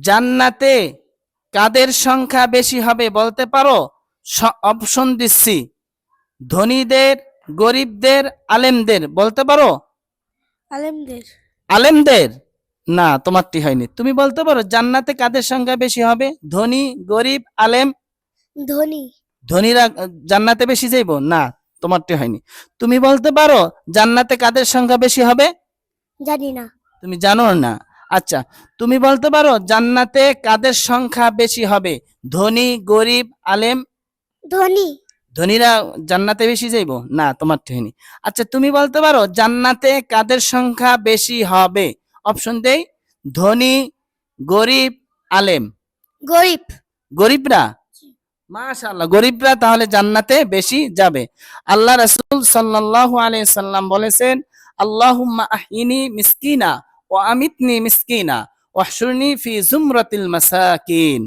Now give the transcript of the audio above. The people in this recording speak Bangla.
জান্নাতে কাদের সংখ্যা বেশি হবে বলতে পারো? অপশন দিচ্ছি, ধনীদের, গরিবদের, আলেমদের, বলতে পারো? আলেমদের। আলেমদের? না, তোমারটি হয়নি। তুমি বলতে পারো জান্নাতে কাদের সংখ্যা বেশি হবে? ধনী, গরিব, আলেম? ধনী। ধনীরা জান্নাতে বেশি যাইব? না, তোমারটি হয়নি। তুমি বলতে পারো জান্নাতে কাদের সংখ্যা বেশি হবে? জানি না। তুমি জানো না? আচ্ছা, তুমি বলতে পারো জান্নাতে কাদের সংখ্যা বেশি হবে? ধনী, গরিব, আলেম? ধনী। ধনীরা জান্নাতে বেশি যাইব? না, তোমার হয়নি। আচ্ছা, তুমি বলতে পারো জান্নাতে কাদের সংখ্যা বেশি হবে? অপশন দেই, ধনী, গরিব, আলেম? গরিব। গরিবরা? মাশাআল্লাহ, গরিবরা তাহলে জান্নাতে বেশি যাবে। আল্লাহ রাসূল সাল্লাল্লাহু আলাইহি সাল্লাম বলেছেন, আল্লাহুম্মা আহিনি মিসকিনা ওয়া আমিতনি মিসকিনা ওয়াহশুরনি ফি জুমরাতিল মাসাকিন।